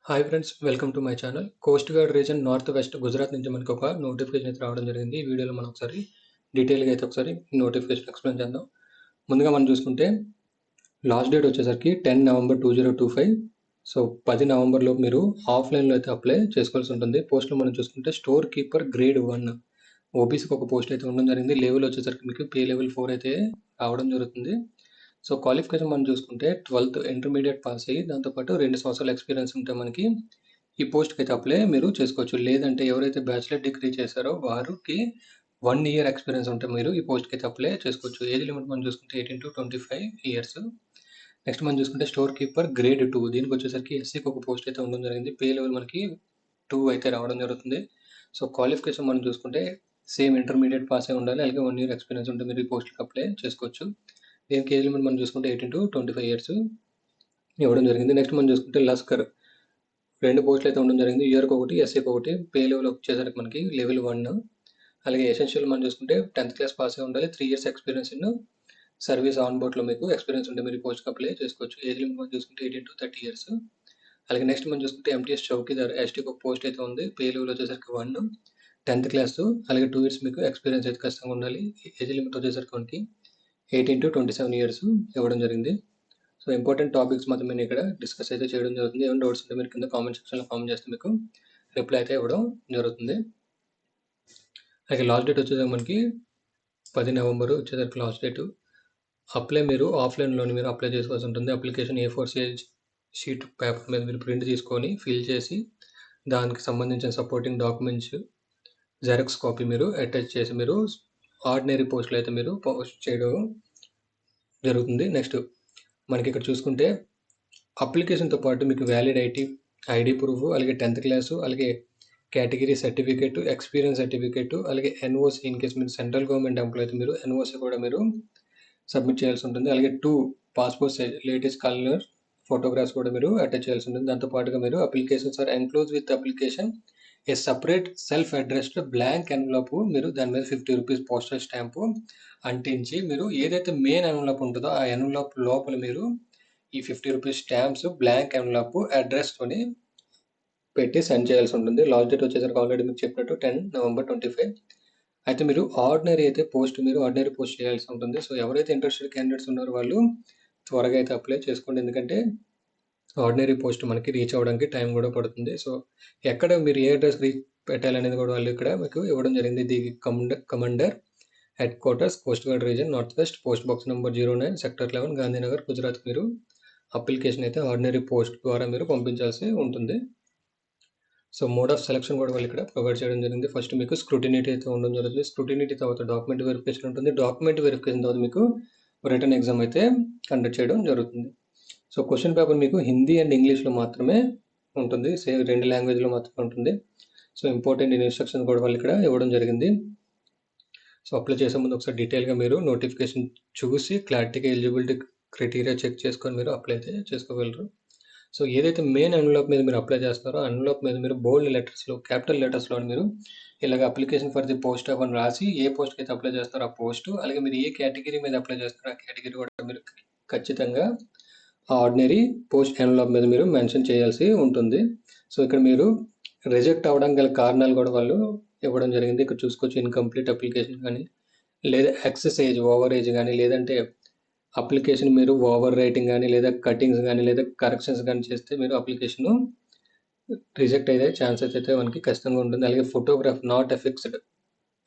Hi friends, welcome to my channel. Coast guard reason north west Gujarat నుంచి మనకి ఒక notification అయితే రావడం జరిగింది. ఈ వీడియోలో మనం ఒకసారి డీటెయిల్గా అయితే ఒకసారి నోటిఫికేషన్ ఎక్స్ప్లెయిన్ చేద్దాం. ముందుగా మనం చూసుకుంటే లాస్ట్ డేట్ వచ్చేసరికి 10 నవంబర్ 2025. సో 10 నవంబర్లో మీరు ఆఫ్లైన్లో అయితే అప్లై చేసుకోవాల్సి ఉంటుంది. పోస్ట్లో మనం చూసుకుంటే స్టోర్ కీపర్ గ్రేడ్ 1 ఓబీసీకి ఒక పోస్ట్ అయితే ఉండడం జరిగింది. లెవెల్ వచ్చేసరికి మీకు పే లెవెల్ 4 అయితే రావడం జరుగుతుంది. సో క్వాలిఫికేషన్ మనం చూసుకుంటే 12th ఇంటర్మీడియట్ పాస్ అయ్యి దాంతోపాటు 2 సంవత్సరాల ఎక్స్పీరియన్స్ ఉంటే మనకి ఈ పోస్ట్కి అయితే అప్లై మీరు చేసుకోవచ్చు. లేదంటే ఎవరైతే బ్యాచిలర్ డిగ్రీ చేశారో వారికి 1 ఇయర్ ఎక్స్పీరియన్స్ ఉంటే మీరు ఈ పోస్ట్కి అయితే అప్లై చేసుకోవచ్చు. ఏజ్ లిమిట్ మనం చూసుకుంటే 18 to 25 ఇయర్స్. నెక్స్ట్ మనం చూసుకుంటే స్టోర్ కీపర్ గ్రేడ్ 2 దీనికి వచ్చేసరికి ఎస్సీకి ఒక పోస్ట్ అయితే ఉండడం జరిగింది. పే లెవెల్ మనకి 2 అయితే రావడం జరుగుతుంది. సో క్వాలిఫికేషన్ మనం చూసుకుంటే సేమ్ ఇంటర్మీడియట్ పాస్ అయి ఉండాలి. అలాగే 1 ఇయర్ ఎక్స్పీరియన్స్ ఉంటే మీరు ఈ పోస్ట్కి అప్లై చేసుకోవచ్చు. దీనికి ఏజ్ లిమిట్ మనం చూసుకుంటే 18 to 25 ఇయర్స్ ఇవ్వడం జరిగింది. నెక్స్ట్ మనం చూసుకుంటే లస్కర్ 2 పోస్టులు అయితే ఉండడం జరిగింది. యూఆర్కి ఒకటి, ఎస్సీకి ఒకటి. పే లెవెల్ వచ్చేసరికి మనకి లెవెల్ 1. అలాగే ఎసెన్షియల్ మనం చూసుకుంటే 10th క్లాస్ పాస్ అయి ఉండాలి. 3 years experience in service on బోర్డ్లో మీకు ఎక్స్పీరియన్స్ ఉంటే మీరు పోస్ట్కి అప్లై చేసుకోవచ్చు. ఏజ్ లిమిట్ మనం చూసుకుంటే 18 to 30 ఇయర్స్. అలాగే నెక్స్ట్ మనం చూసుకుంటే ఎంటీఎస్ చౌకీదార్ ఎస్టీకి ఒక పోస్ట్ అయితే ఉంది. పే లెవెల్ వచ్చేసరికి 1, 10th క్లాస్, అలాగే 2 ఇయర్స్ మీకు ఎక్స్పీరియన్స్ అయితే ఖచ్చితంగా ఉండాలి. ఏజ్ లిమిట్ వచ్చేసరికి మనకి 18 to 27 ఇయర్స్ ఇవ్వడం జరిగింది. సో ఇంపార్టెంట్ టాపిక్స్ మాత్రం నేను ఇక్కడ డిస్కస్ అయితే చేయడం జరుగుతుంది. ఏమైనా డౌట్స్ ఉంటే మీరు కింద కామెంట్ సెక్షన్లో కామెంట్ చేస్తే మీకు రిప్లై అయితే ఇవ్వడం జరుగుతుంది. అలాగే లాస్ట్ డేట్ వచ్చేసరికి మనకి 10 నవంబర్ వచ్చేసరికి లాస్ట్ డేట్. అప్లై మీరు ఆఫ్లైన్లోని మీరు అప్లై చేసుకోవాల్సి ఉంటుంది. Application A4 size sheet paper మీద మీరు ప్రింట్ తీసుకొని ఫిల్ చేసి దానికి సంబంధించిన సపోర్టింగ్ డాక్యుమెంట్స్ జెరాక్స్ కాపీ మీరు అటాచ్ చేసి మీరు ఆర్డినరీ పోస్ట్లో అయితే మీరు పోస్ట్ చేయడం జరుగుతుంది. నెక్స్ట్ మనకి ఇక్కడ చూసుకుంటే అప్లికేషన్తో పాటు మీకు వ్యాలిడ్ ఐడి ప్రూఫ్, అలాగే 10th క్లాసు, అలాగే కేటగిరీ సర్టిఫికేట్, ఎక్స్పీరియన్స్ సర్టిఫికేట్, అలాగే ఎన్ఓసి ఇన్ కేసు మీరు సెంట్రల్ గవర్నమెంట్ ఎంప్లాయ్ అయితే మీరు ఎన్ఓసి కూడా మీరు సబ్మిట్ చేయాల్సి ఉంటుంది. అలాగే 2 passport size latest colour photographs కూడా మీరు అటాచ్ చేయాల్సి ఉంటుంది. దాంతోపాటుగా మీరు applications are enclose with application a separate self addressed blank envelope మీరు దాని మీద 50 రూపీస్ పోస్టల్ స్టాంపు అంటించి మీరు ఏదైతే మెయిన్ ఎన్వలప్ ఉంటుందో ఆ ఎన్వలప్ లోపల మీరు ఈ 50 రూపీస్ స్టాంప్స్ బ్లాంక్ ఎన్వలప్ అడ్రస్తోని పెట్టి సెండ్ చేయాల్సి ఉంటుంది. లాస్ట్ డేట్ వచ్చేసరికి ఆల్రెడీ మీకు చెప్పినట్టు 10 నవంబర్ 25. అయితే మీరు ఆర్డినరీ పోస్ట్ చేయాల్సి ఉంటుంది. సో ఎవరైతే ఇంట్రెస్టెడ్ క్యాండిడేట్స్ ఉన్నారో వాళ్ళు త్వరగా అయితే అప్లై చేసుకోండి. ఎందుకంటే ఆర్డినరీ పోస్ట్ మనకి రీచ్ అవ్వడానికి టైం కూడా పడుతుంది. సో ఎక్కడ మీరు ఏ అడ్రస్ పెట్టాలనేది కూడా వాళ్ళు ఇక్కడ మీకు ఇవ్వడం జరిగింది. ఇది commander head quarters coast guard reason north west, post box number 09, sector 11, Gandhinagar, Gujarat మీరు అప్లికేషన్ అయితే ఆర్డినరీ పోస్ట్ ద్వారా మీరు పంపించాల్సి ఉంటుంది. సో మోడ్ ఆఫ్ సెలక్షన్ కూడా వాళ్ళు ఇక్కడ ప్రొవైడ్ చేయడం జరిగింది. ఫస్ట్ మీకు స్క్రూటినిటీ అయితే ఉండడం జరుగుతుంది. స్క్రూటినిటీ తర్వాత డాక్యుమెంట్ వెరిఫికేషన్ ఉంటుంది. డాక్యుమెంట్ వెరిఫికేషన్ తర్వాత మీకు రిటర్న్ ఎగ్జామ్ అయితే కండక్ట్ చేయడం జరుగుతుంది. సో క్వశ్చన్ పేపర్ మీకు హిందీ అండ్ ఇంగ్లీష్లో మాత్రమే ఉంటుంది. సేమ్ 2 లాంగ్వేజ్లో మాత్రమే ఉంటుంది. సో ఇంపార్టెంట్ ఇన్స్ట్రక్షన్ కూడా వాళ్ళు ఇక్కడ ఇవ్వడం జరిగింది. సో అప్లై చేసే ముందు ఒకసారి డీటెయిల్గా మీరు నోటిఫికేషన్ చూసి క్లారిటీగా ఎలిజిబిలిటీ క్రైటీరియా చెక్ చేసుకొని మీరు అప్లై అయితే చేసుకోగలరు. సో ఏదైతే మెయిన్ ఎన్వలప్ మీద మీరు అప్లై చేస్తారో ఎన్వలప్ మీద మీరు బోల్డ్ లెటర్స్లో క్యాపిటల్ లెటర్స్లో మీరు ఇలాగ application for the post of అని రాసి ఏ పోస్ట్కి అయితే అప్లై చేస్తారో ఆ పోస్ట్, అలాగే మీరు ఏ కేటగిరీ మీద అప్లై చేస్తారో ఆ కేటగిరీ కూడా మీరు ఖచ్చితంగా ఆర్డినరీ పోస్ట్ ఎన్వలప్ మీద మీరు మెన్షన్ చేయాల్సి ఉంటుంది. సో ఇక్కడ మీరు రిజెక్ట్ అవ్వడానికి గల కారణాలు కూడా వాళ్ళు ఇవ్వడం జరిగింది. ఇక్కడ చూసుకోవచ్చు ఇన్కంప్లీట్ అప్లికేషన్ కానీ, లేదా ఎక్సెస్ ఏజ్ ఓవర్ ఏజ్ కానీ, లేదంటే అప్లికేషన్ మీరు ఓవర్ రైటింగ్ కానీ, లేదా కటింగ్స్ కానీ, లేదా కరెక్షన్స్ కానీ చేస్తే మీరు అప్లికేషన్ రిజెక్ట్ అయ్యే ఛాన్సెస్ అయితే మనకి ఖచ్చితంగా ఉంటుంది. అలాగే photograph not affixed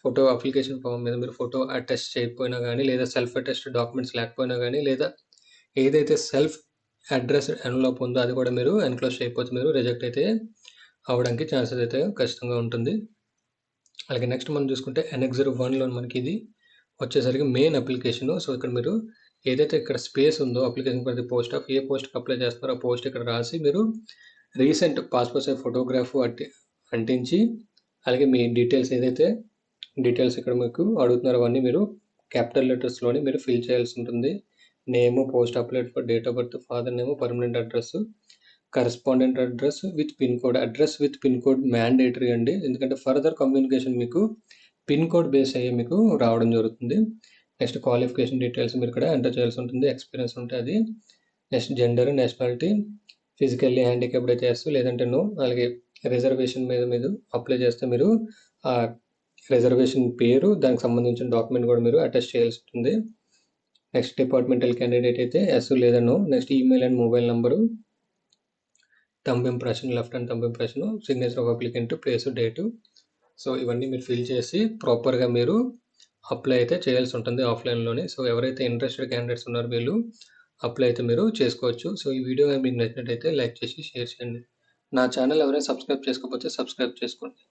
photo application form మీద మీరు ఫోటో అటెస్ట్ చేయకపోయినా కానీ, లేదా సెల్ఫ్ అటెస్ట్ డాక్యుమెంట్స్ లేకపోయినా కానీ, లేదా ఏదైతే సెల్ఫ్ అడ్రస్ ఎన్వలప్ ఉందో అది కూడా మీరు ఎన్క్లోజ్ చేయకపోతే మీరు రిజెక్ట్ అయితే అవడానికి ఛాన్సెస్ అయితే ఖచ్చితంగా ఉంటుంది. అలాగే నెక్స్ట్ మనం చూసుకుంటే ఎన్ఎక్స్ 1లో మనకి ఇది వచ్చేసరికి మెయిన్ అప్లికేషన్. సో ఇక్కడ మీరు ఏదైతే ఇక్కడ స్పేస్ ఉందో application for the post of a పోస్ట్కి అప్లై చేస్తారో ఆ పోస్ట్ ఇక్కడ రాసి మీరు రీసెంట్ పాస్పోర్ట్ సైజ్ ఫోటోగ్రాఫ్ అంటించి, అలాగే మీ డీటెయిల్స్ ఏదైతే డీటెయిల్స్ ఇక్కడ మీకు అడుగుతున్నారో అవన్నీ మీరు క్యాపిటల్ లెటర్స్లోని మీరు ఫిల్ చేయాల్సి ఉంటుంది. Name, post applied for date of birth, father name, permanent address, correspondent address with pin code. Address with pin code mandatory అండి, ఎందుకంటే ఫర్దర్ కమ్యూనికేషన్ మీకు పిన్ కోడ్ బేస్ అయ్యి మీకు రావడం జరుగుతుంది. నెక్స్ట్ క్వాలిఫికేషన్ డీటెయిల్స్ మీరు ఇక్కడ ఎంటర్ చేయాల్సి ఉంటుంది. ఎక్స్పీరియన్స్ ఉంటే అది. Next gender, nationality, physically handicapped అయితే ఎస్, లేదంటే నో. అలాగే రిజర్వేషన్ మీద మీరు అప్లై చేస్తే మీరు ఆ రిజర్వేషన్ పేరు, దానికి సంబంధించిన డాక్యుమెంట్ కూడా మీరు అటెస్ట్ చేయాల్సి ఉంటుంది. నెక్స్ట్ డిపార్ట్మెంటల్ క్యాండిడేట్ అయితే ఎస్ లేదా no. Next email and mobile number, thumb impression, left hand thumb impression, signature of applicant, place, date. So ఇవన్నీ మీరు ఫిల్ చేసి ప్రాపర్గా మీరు అప్లై అయితే చేయాల్సి ఉంటుంది ఆఫ్లైన్లోనే. సో ఎవరైతే ఇంట్రెస్టెడ్ క్యాండిడేట్స్ ఉన్నారో వీళ్ళు అప్లై అయితే మీరు చేసుకోవచ్చు. సో ఈ వీడియో మీకు నచ్చినట్టయితే లైక్ చేసి షేర్ చేయండి. నా ఛానల్ ఎవరైనా సబ్స్క్రైబ్ చేసుకోకపోతే సబ్స్క్రైబ్ చేసుకోండి.